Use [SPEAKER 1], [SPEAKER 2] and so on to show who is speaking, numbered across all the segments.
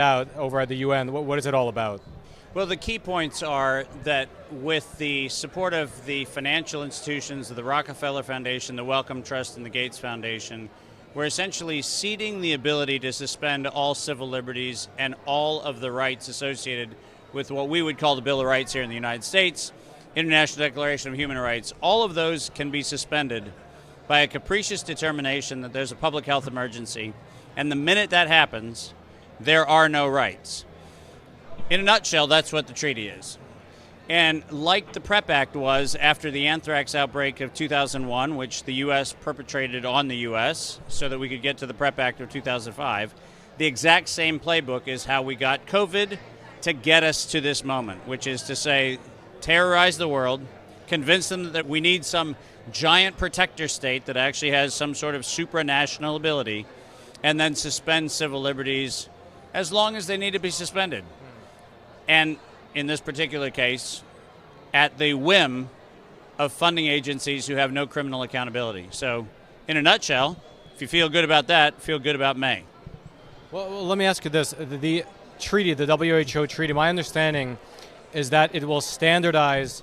[SPEAKER 1] out over at the UN. What is it all about?
[SPEAKER 2] Well, the key points are that with the support of the financial institutions, of the Rockefeller Foundation, the Wellcome Trust, and the Gates Foundation, we're essentially ceding the ability to suspend all civil liberties and all of the rights associated with what we would call the Bill of Rights here in the United States, International Declaration of Human Rights. All of those can be suspended by a capricious determination that there's a public health emergency, and the minute that happens, there are no rights. In a nutshell, that's what the treaty is. And like the PrEP Act was after the anthrax outbreak of 2001, which the U.S. perpetrated on the U.S. so that we could get to the PrEP Act of 2005, the exact same playbook is how we got COVID to get us to this moment, which is to say, terrorize the world, convince them that we need some giant protector state that actually has some sort of supranational ability, and then suspend civil liberties as long as they need to be suspended. And in this particular case, at the whim of funding agencies who have no criminal accountability. So, in a nutshell, if you feel good about that, feel good about May.
[SPEAKER 1] Well, let me ask you this. The treaty, the WHO treaty, my understanding is that it will standardize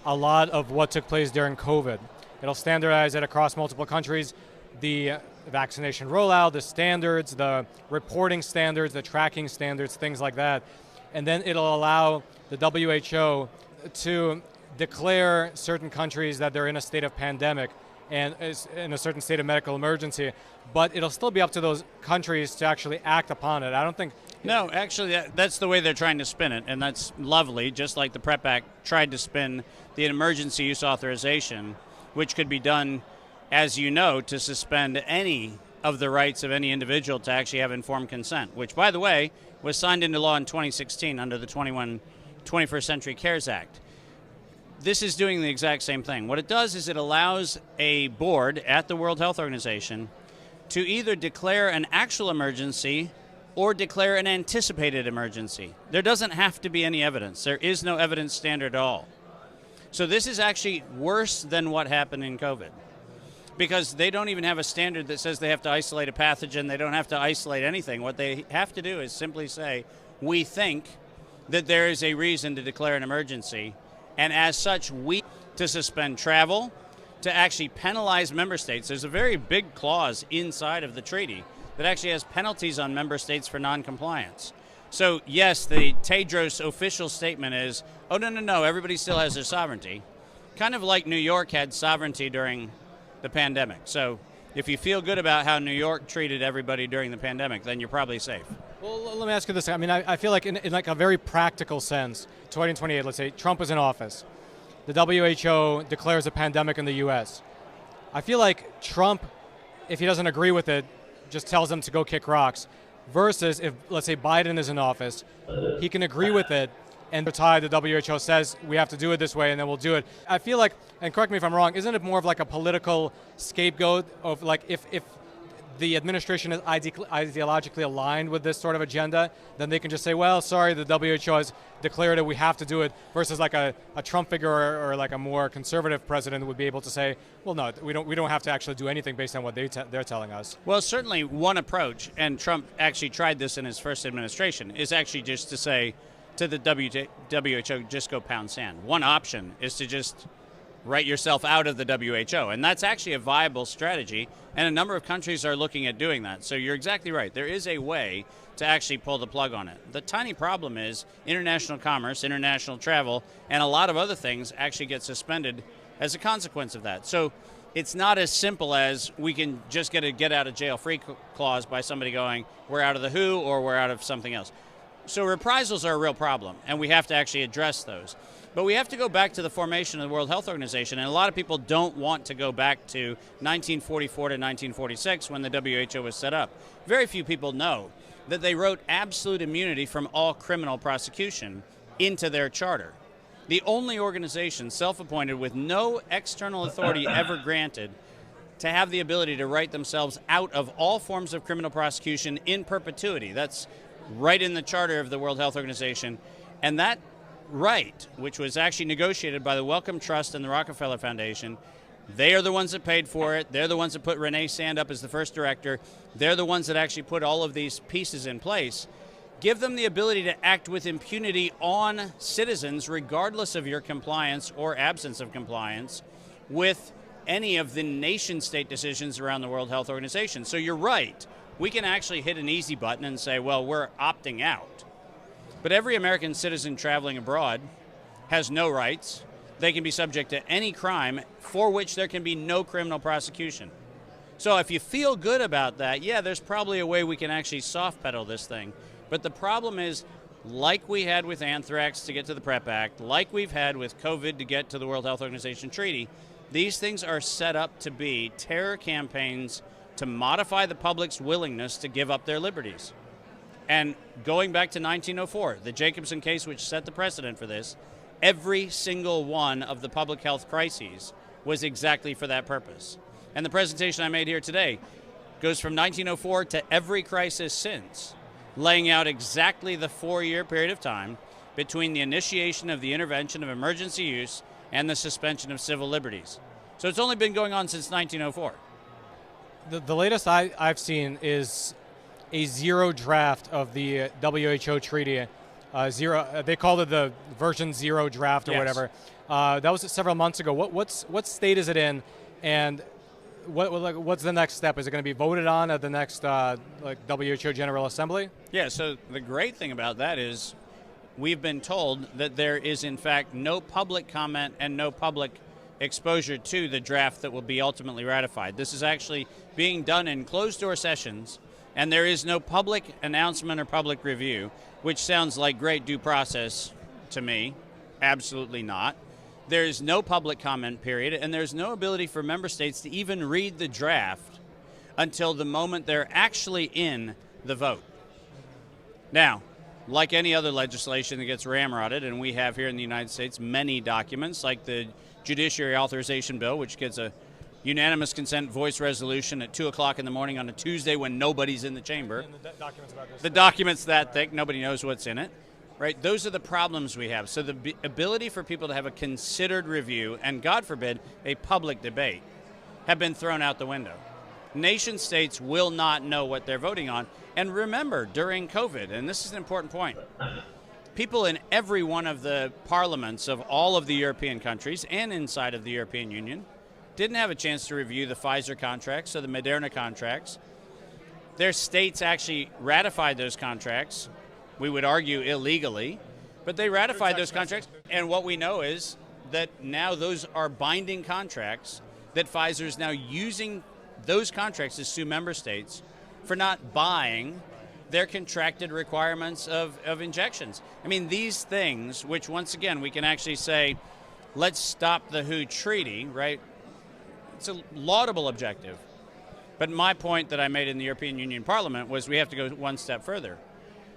[SPEAKER 1] a lot of what took place during COVID. It'll standardize it across multiple countries, the vaccination rollout, the standards, the reporting standards, the tracking standards, things like that. And then it'll allow the WHO to declare certain countries that they're in a state of pandemic and is in a certain state of medical emergency, but it'll still be up to those countries to actually act upon it. I don't think...
[SPEAKER 2] No, actually, that's the way they're trying to spin it, and that's lovely, just like the PrEP Act tried to spin the emergency use authorization, which could be done, as you know, to suspend any of the rights of any individual to actually have informed consent, which, by the way, was signed into law in 2016 under the 21st Century CARES Act. This is doing the exact same thing. What it does is it allows a board at the World Health Organization to either declare an actual emergency or declare an anticipated emergency. There doesn't have to be any evidence. There is no evidence standard at all. So this is actually worse than what happened in COVID, because they don't even have a standard that says they have to isolate a pathogen. They don't have to isolate anything. What they have to do is simply say, we think that there is a reason to declare an emergency, and as such, we to suspend travel, to actually penalize member states. There's a very big clause inside of the treaty that actually has penalties on member states for noncompliance. So yes, the Tedros official statement is, oh, no, everybody still has their sovereignty. Kind of like New York had sovereignty during the pandemic. So if you feel good about how New York treated everybody during the pandemic, then you're probably safe.
[SPEAKER 1] Well, let me ask you this. I mean, I feel like in like a very practical sense, 2028, let's say Trump is in office. The WHO declares a pandemic in the U.S. I feel like Trump, if he doesn't agree with it, just tells them to go kick rocks. Versus if, let's say, Biden is in office, he can agree with it, and the WHO says we have to do it this way, and then we'll do it. I feel like, and correct me if I'm wrong, isn't it more of like a political scapegoat of like if the administration is ideologically aligned with this sort of agenda, then they can just say, well, sorry, the WHO has declared it, we have to do it, versus like a Trump figure or like a more conservative president would be able to say, well, no, we don't have to actually do anything based on what they're telling us.
[SPEAKER 2] Well, certainly one approach, and Trump actually tried this in his first administration, is actually just to say to the WHO, just go pound sand. One option is to just write yourself out of the WHO, and that's actually a viable strategy, and a number of countries are looking at doing that. So you're exactly right. There is a way to actually pull the plug on it. The tiny problem is international commerce, international travel, and a lot of other things actually get suspended as a consequence of that. So it's not as simple as we can just get a get-out-of-jail-free clause by somebody going, we're out of the WHO or we're out of something else. So reprisals are a real problem, and we have to actually address those. But we have to go back to the formation of the World Health Organization, and a lot of people don't want to go back to 1944 to 1946 when the WHO was set up. Very few people know that they wrote absolute immunity from all criminal prosecution into their charter. The only organization self-appointed with no external authority ever granted to have the ability to write themselves out of all forms of criminal prosecution in perpetuity. That's right in the charter of the World Health Organization. And that right, which was actually negotiated by the Wellcome Trust and the Rockefeller Foundation, they are the ones that paid for it. They're the ones that put Renee Sand up as the first director. They're the ones that actually put all of these pieces in place. give them the ability to act with impunity on citizens, regardless of your compliance or absence of compliance with any of the nation-state decisions around the World Health Organization. So you're right. We can actually hit an easy button and say, well, we're opting out. But every American citizen traveling abroad has no rights. They can be subject to any crime for which there can be no criminal prosecution. So if you feel good about that, yeah, there's probably a way we can actually soft pedal this thing. But the problem is, like we had with anthrax to get to the PrEP Act, like we've had with COVID to get to the World Health Organization treaty, these things are set up to be terror campaigns to modify the public's willingness to give up their liberties. And going back to 1904, the Jacobson case, which set the precedent for this, every single one of the public health crises was exactly for that purpose. And the presentation I made here today goes from 1904 to every crisis since, laying out exactly the 4-year period of time between the initiation of the intervention of emergency use and the suspension of civil liberties. So it's only been going on since 1904.
[SPEAKER 1] The latest I've seen is a zero draft of the WHO treaty. They called it the version 0 draft or
[SPEAKER 2] Yes.
[SPEAKER 1] whatever. That was several months ago. What state is it in, and what's the next step? Is it going to be voted on at the next WHO General Assembly?
[SPEAKER 2] Yeah, so the great thing about that is we've been told that there is in fact no public comment and no public exposure to the draft that will be ultimately ratified. This is actually being done in closed-door sessions, and there is no public announcement or public review, which sounds like great due process to me. Absolutely not. There is no public comment period, and there's no ability for member states to even read the draft until the moment they're actually in the vote. Now, like any other legislation that gets ramrodded, and we have here in the United States many documents, like the Judiciary Authorization Bill, which gets a unanimous consent voice resolution at 2 o'clock in the morning on a Tuesday when nobody's in the chamber.
[SPEAKER 1] And the document's about this.
[SPEAKER 2] The document's that thick, nobody knows what's in it. Right? Those are the problems we have. So the ability for people to have a considered review and, God forbid, a public debate have been thrown out the window. Nation states will not know what they're voting on. And remember, during COVID, and this is an important point, people in every one of the parliaments of all of the European countries and inside of the European Union didn't have a chance to review the Pfizer contracts or the Moderna contracts. Their states actually ratified those contracts. We would argue illegally, but they ratified those contracts. And what we know is that now those are binding contracts, that Pfizer is now using those contracts to sue member states for not buying their contracted requirements of injections. I mean, these things, which once again, we can actually say, let's stop the WHO treaty, right? It's a laudable objective. But my point that I made in the European Union Parliament was we have to go one step further.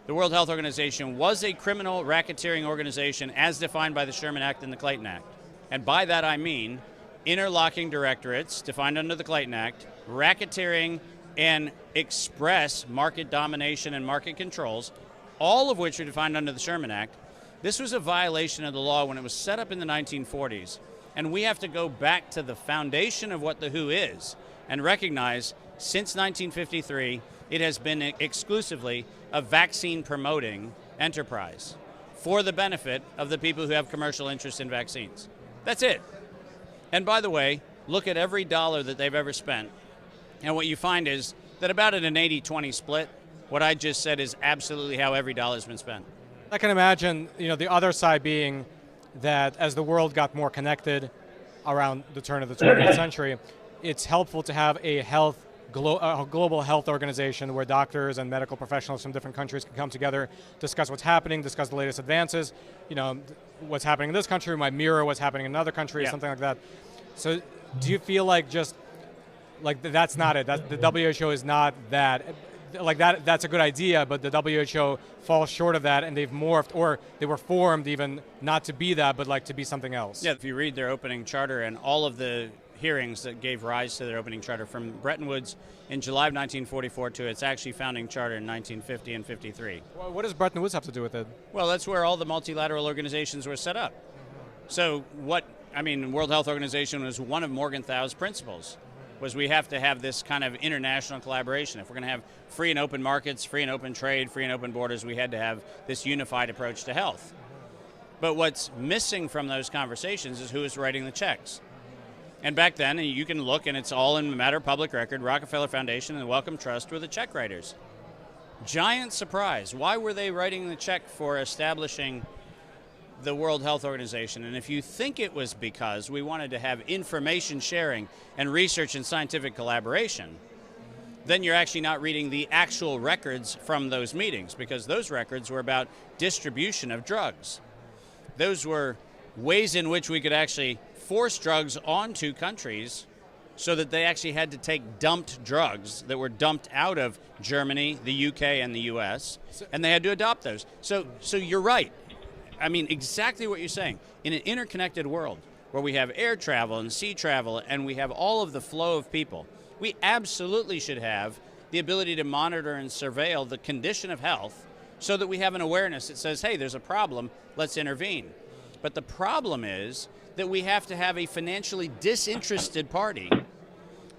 [SPEAKER 2] The World Health Organization was a criminal racketeering organization as defined by the Sherman Act and the Clayton Act. And by that I mean interlocking directorates defined under the Clayton Act, racketeering and express market domination and market controls, all of which are defined under the Sherman Act. This was a violation of the law when it was set up in the 1940s. And we have to go back to the foundation of what the WHO is and recognize since 1953, it has been exclusively a vaccine-promoting enterprise for the benefit of the people who have commercial interest in vaccines. That's it. And by the way, look at every dollar that they've ever spent, and what you find is that about at an 80-20 split, what I just said is absolutely how every dollar's been spent.
[SPEAKER 1] I can imagine, the other side being that as the world got more connected around the turn of the 20th century, it's helpful to have a global health organization where doctors and medical professionals from different countries can come together, discuss what's happening, discuss the latest advances. What's happening in this country might mirror what's happening in another country, something like that. So do you feel like that's not it? That the WHO is not that? Like that's a good idea, but the WHO falls short of that, and they've morphed, or they were formed even not to be that, but like to be something else.
[SPEAKER 2] Yeah, if you read their opening charter and all of the hearings that gave rise to their opening charter from Bretton Woods in July of 1944 to its actually founding charter in 1950 and 53.
[SPEAKER 1] Well, what does Bretton Woods have to do with it?
[SPEAKER 2] Well, that's where all the multilateral organizations were set up. So World Health Organization was one of Morgenthau's principles. was we have to have this kind of international collaboration. If we're going to have free and open markets, free and open trade, free and open borders, we had to have this unified approach to health. But what's missing from those conversations is who is writing the checks. And back then, and you can look, and it's all in a matter of public record, Rockefeller Foundation and the Wellcome Trust were the check writers. Giant surprise. Why were they writing the check for establishing the World Health Organization? And if you think it was because we wanted to have information sharing and research and scientific collaboration, then you're actually not reading the actual records from those meetings, because those records were about distribution of drugs. Those were ways in which we could actually force drugs onto countries so that they actually had to take dumped drugs that were dumped out of Germany, the UK, and the US, and they had to adopt those. So you're right. I mean, exactly what you're saying. In an interconnected world where we have air travel and sea travel and we have all of the flow of people, we absolutely should have the ability to monitor and surveil the condition of health so that we have an awareness that says, hey, there's a problem, let's intervene. But the problem is that we have to have a financially disinterested party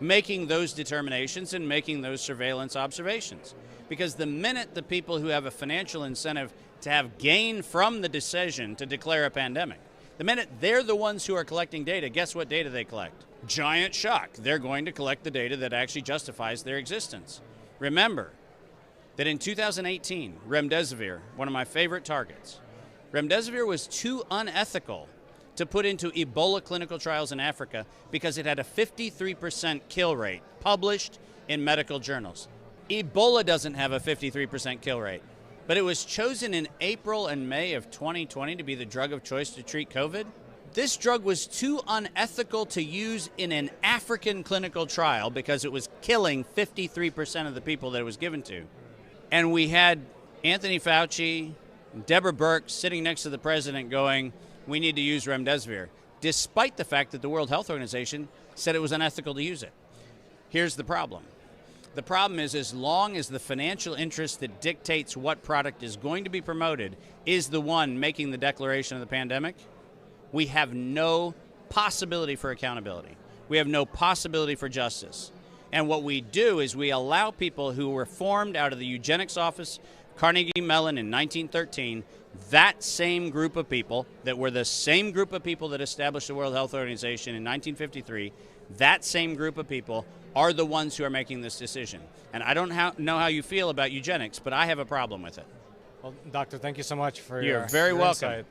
[SPEAKER 2] making those determinations and making those surveillance observations. Because the minute the people who have a financial incentive to have gain from the decision to declare a pandemic, the minute they're the ones who are collecting data, guess what data they collect? Giant shock. They're going to collect the data that actually justifies their existence. Remember that in 2018, remdesivir, one of my favorite targets, remdesivir was too unethical to put into Ebola clinical trials in Africa because it had a 53% kill rate published in medical journals. Ebola doesn't have a 53% kill rate, but it was chosen in April and May of 2020 to be the drug of choice to treat COVID. This drug was too unethical to use in an African clinical trial because it was killing 53% of the people that it was given to. And we had Anthony Fauci, Deborah Birx sitting next to the president going, we need to use remdesivir, despite the fact that the World Health Organization said it was unethical to use it. Here's the problem. The problem is, as long as the financial interest that dictates what product is going to be promoted is the one making the declaration of the pandemic, we have no possibility for accountability. We have no possibility for justice. And what we do is we allow people who were formed out of the eugenics office, Carnegie Mellon in 1913, that same group of people that were the same group of people that established the World Health Organization in 1953, that same group of people are the ones who are making this decision. And I don't know how you feel about eugenics, but I have a problem with it.
[SPEAKER 1] Well, Doctor, thank you so much for
[SPEAKER 2] You're very welcome.
[SPEAKER 1] insight.